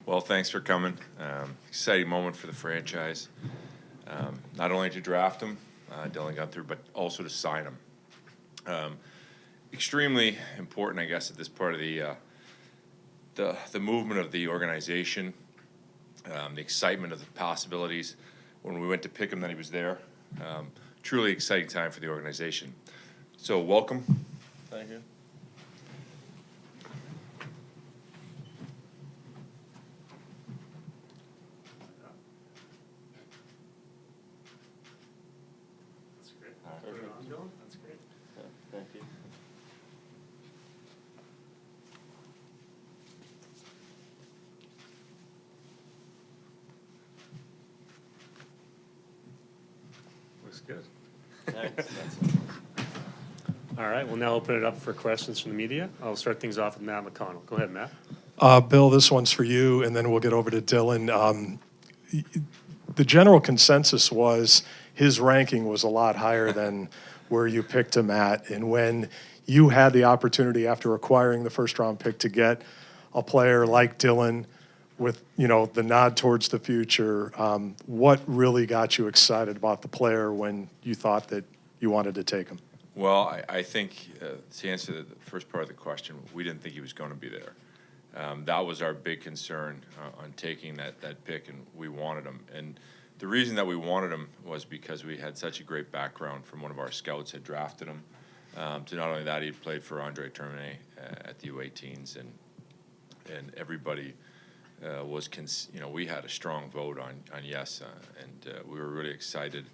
Well, thanks for coming. Exciting moment for the franchise. Not only to draft him, Dylan Guenther, but also to sign him. Extremely important, I guess, at this part of the movement of the organization, the excitement of the possibilities. When we went to pick him, then he was there. Truly exciting time for the organization. So, welcome. Thank you. That's great. Put it on, Dylan. That's great. Yeah, thank you. Looks good. Thanks. All right, we'll now open it up for questions from the media. I'll start things off with Matt McConnell. Go ahead, Matt. Bill, this one's for you, and then we'll get over to Dylan. The general consensus was his ranking was a lot higher than where you picked him at. And when you had the opportunity after acquiring the first-round pick to get a player like Dylan with, the nod towards the future, what really got you excited about the player when you thought that you wanted to take him? Well, I think to answer the first part of the question, we didn't think he was going to be there. That was our big concern on taking that pick, and we wanted him. And the reason that we wanted him was because we had such a great background from one of our scouts had drafted him. To not only that, he played for Andre Termine at the U18s, and everybody was, we had a strong vote on yes, and we were really excited.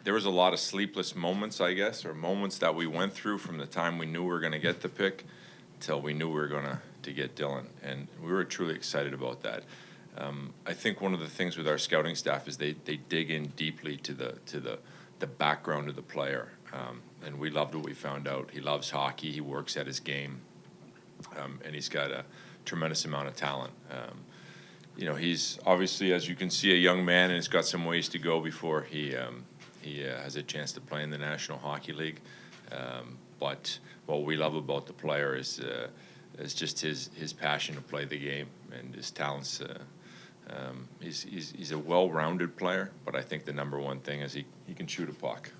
There was a lot of sleepless moments, I guess, or moments that we went through from the time we knew we were going to get the pick till we knew we were going to get Dylan, and we were truly excited about that. I think one of the things with our scouting staff is they dig in deeply to the background of the player, and we loved what we found out. He loves hockey. He works at his game, and he's got a tremendous amount of talent. He's obviously, as you can see, a young man, and he's got some ways to go before he has a chance to play in the National Hockey League. But what we love about the player is just his passion to play the game and his talents. He's a well-rounded player, but I think the number one thing is he can shoot a puck.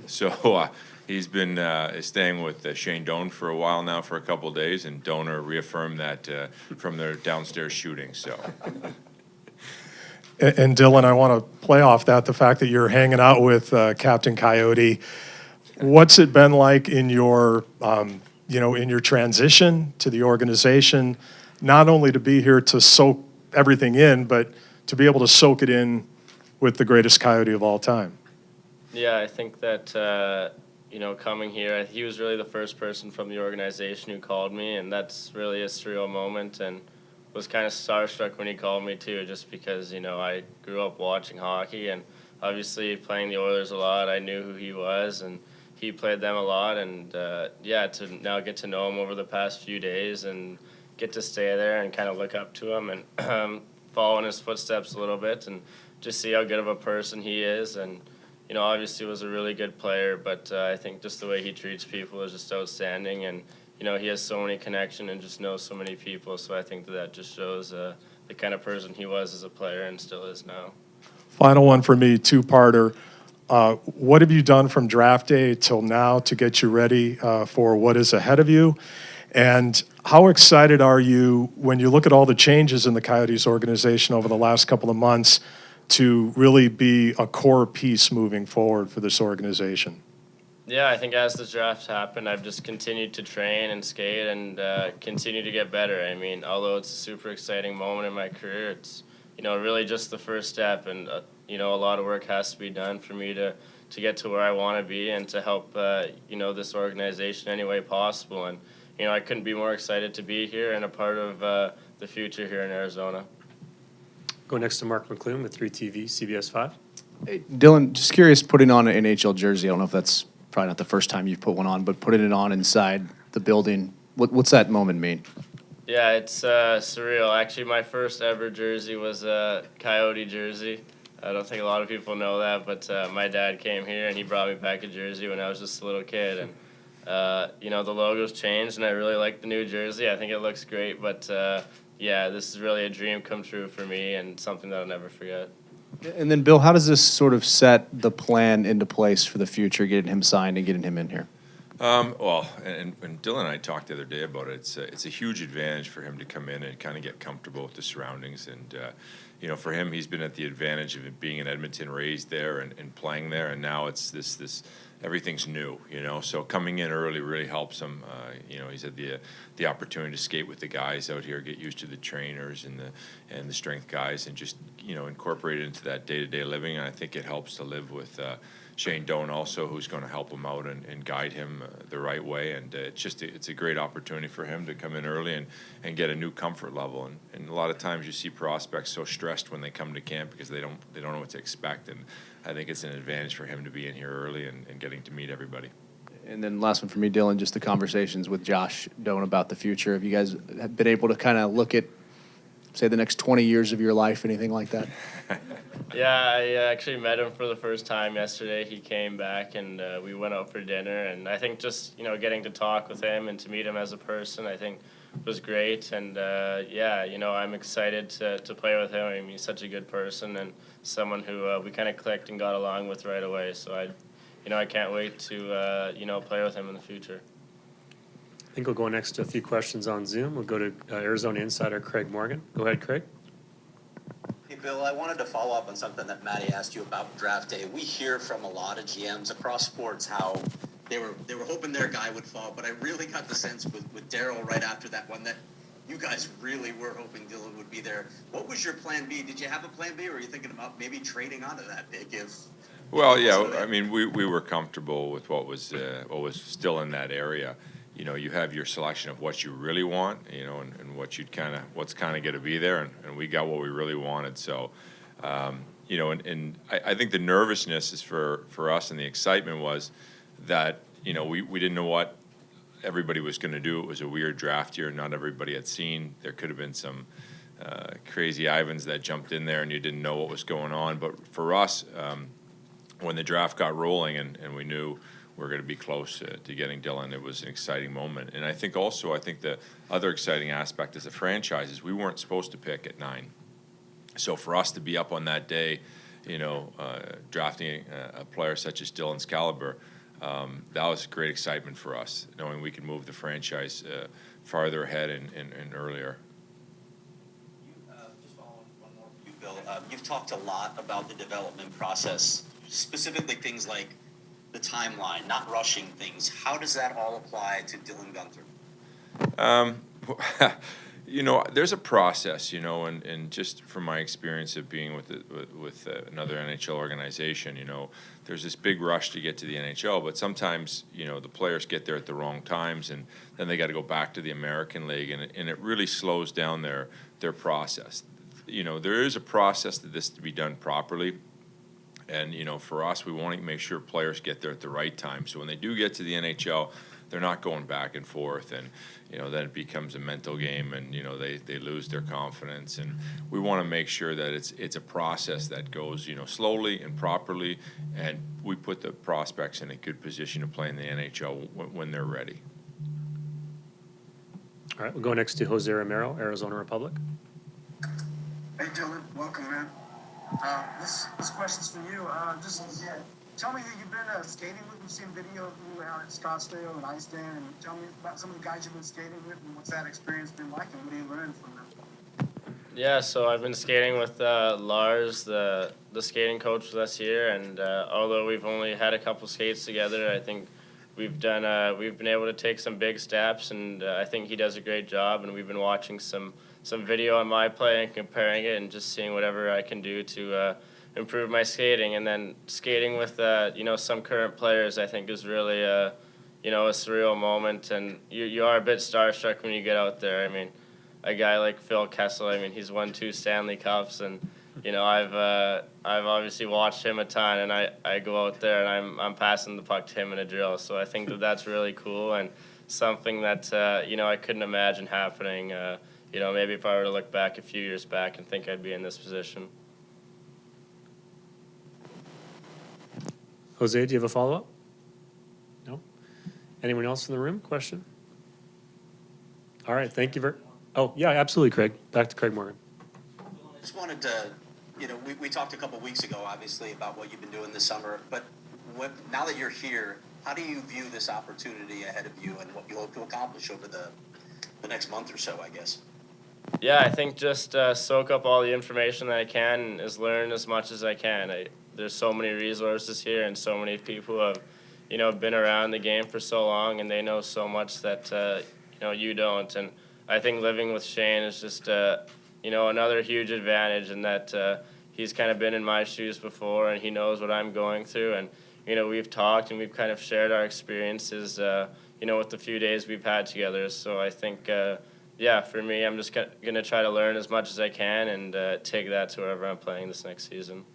So he's been staying with Shane Doan for a while now, for a couple of days, and Doner reaffirmed that from their downstairs shooting. So. And Dylan, I want to play off that, the fact that you're hanging out with Captain Coyote. What's it been like in your, in your transition to the organization, not only to be here to soak everything in, but to be able to soak it in with the greatest Coyote of all time? Yeah, I think that, coming here, he was really the first person from the organization who called me, and that's really a surreal moment, and was kind of starstruck when he called me too, just because, I grew up watching hockey, and obviously playing the Oilers a lot, I knew who he was, and he played them a lot, and to now get to know him over the past few days and get to stay there and kind of look up to him and follow in his footsteps a little bit and just see how good of a person he is. And obviously was a really good player, but I think just the way he treats people is just outstanding. And, he has so many connections and just knows so many people. So I think that just shows the kind of person he was as a player and still is now. Final one for me, two-parter. What have you done from draft day till now to get you ready for what is ahead of you? And how excited are you when you look at all the changes in the Coyotes organization over the last couple of months to really be a core piece moving forward for this organization? Yeah, I think as the draft happened, I've just continued to train and skate and continue to get better. I mean, although it's a super exciting moment in my career, it's, really just the first step. And, a lot of work has to be done for me to get to where I want to be and to help, this organization any way possible. And, I couldn't be more excited to be here and a part of the future here in Arizona. Go next to Mark McLuhan with 3TV, CBS 5. Hey, Dylan, just curious, putting on an NHL jersey, I don't know if that's probably not the first time you've put one on, but putting it on inside the building, what's that moment mean? Yeah, it's surreal. Actually, my first ever jersey was a Coyote jersey. I don't think a lot of people know that, but my dad came here and he brought me back a jersey when I was just a little kid. And, the logo's changed and I really like the new jersey. I think it looks great, but yeah, this is really a dream come true for me and something that I'll never forget. And then, Bill, how does this sort of set the plan into place for the future, getting him signed and getting him in here? Well, and Dylan and I talked the other day about it. It's a huge advantage for him to come in and kind of get comfortable with the surroundings. And, for him, he's been at the advantage of it being in Edmonton, raised there and playing there. And now it's this everything's new, So coming in early really helps him. He's had the opportunity to skate with the guys out here, get used to the trainers and the strength guys, and just incorporate it into that day-to-day living. And I think it helps to live with Shane Doan also, who's going to help him out and guide him the right way. And it's a great opportunity for him to come in early and get a new comfort level. And a lot of times you see prospects so stressed when they come to camp because they don't know what to expect. And I think it's an advantage for him to be in here early and getting to meet everybody. And then last one for me, Dylan, just the conversations with Josh Doan about the future. Have you guys been able to kind of look at, say, the next 20 years of your life, anything like that? Yeah, I actually met him for the first time yesterday. He came back and we went out for dinner. And I think just, getting to talk with him and to meet him as a person, I think was great. And I'm excited to play with him. I mean, he's such a good person and someone who we kind of clicked and got along with right away. So I can't wait to, play with him in the future. I think we'll go next to a few questions on Zoom. We'll go to Arizona insider Craig Morgan. Go ahead, Craig. Hey, Bill, I wanted to follow up on something that Matty asked you about draft day. We hear from a lot of GMs across sports how they were hoping their guy would fall, but I really got the sense with Daryl right after that one that you guys really were hoping Dylan would be there. What was your plan B? Did you have a plan B, or were you thinking about maybe trading onto that pick if? Well, yeah, I mean, we were comfortable with what was still in that area. You have your selection of what you really want, and what's kind of going to be there, and we got what we really wanted. So, and I think the nervousness is for us, and the excitement was that we didn't know what everybody was going to do. It was a weird draft year; not everybody had seen. There could have been some crazy Ivans that jumped in there, and you didn't know what was going on. But for us, when the draft got rolling, and we knew we're going to be close to getting Dylan, it was an exciting moment. And I think the other exciting aspect as a franchise is we weren't supposed to pick at 9. So for us to be up on that day, drafting a player such as Dylan's caliber, that was great excitement for us, knowing we could move the franchise farther ahead and earlier. Just following one more for you, Bill. You've talked a lot about the development process, specifically things like the timeline, not rushing things. How does that all apply to Dylan Guenther? There's a process, and just from my experience of being with another NHL organization, there's this big rush to get to the NHL, but sometimes, the players get there at the wrong times, and then they got to go back to the American League, and it really slows down their process. There is a process that this to be done properly. And, for us, we want to make sure players get there at the right time. So when they do get to the NHL, they're not going back and forth. And, then it becomes a mental game and, they lose their confidence. And we want to make sure that it's a process that goes, slowly and properly. And we put the prospects in a good position to play in the NHL when they're ready. All right, we'll go next to Jose Romero, Arizona Republic. Hey, Dylan. Welcome, man. This question's for you. Tell me who you've been skating with. We've seen video of you out at Scottsdale and Iceland, and tell me about some of the guys you've been skating with and what's that experience been like, and what do you learn from them? Yeah, so I've been skating with Lars, the skating coach with us here, and although we've only had a couple skates together, I think we've been able to take some big steps, and I think he does a great job, and we've been watching some video on my play and comparing it and just seeing whatever I can do to improve my skating. And then skating with some current players, I think is really a surreal moment, and you are a bit starstruck when you get out there. I mean, a guy like Phil Kessel, I mean, he's won 2 Stanley Cups, and I've obviously watched him a ton, and I go out there and I'm passing the puck to him in a drill. So I think that's really cool and something that I couldn't imagine happening. Maybe if I were to look back a few years back and think I'd be in this position. Jose, do you have a follow-up? No? Anyone else in the room? Question? All right, thank you very Oh, yeah, absolutely, Craig. Back to Craig Morgan. I just wanted to, we talked a couple weeks ago, obviously, about what you've been doing this summer, but now that you're here, how do you view this opportunity ahead of you and what you hope to accomplish over the next month or so, I guess? Yeah, I think just soak up all the information that I can and is learn as much as I can. There's so many resources here and so many people who have, been around the game for so long and they know so much that, you don't. And I think living with Shane is just, another huge advantage in that he's kind of been in my shoes before and he knows what I'm going through. And, we've talked and we've kind of shared our experiences, with the few days we've had together. So I think, for me, I'm just going to try to learn as much as I can and take that to wherever I'm playing this next season.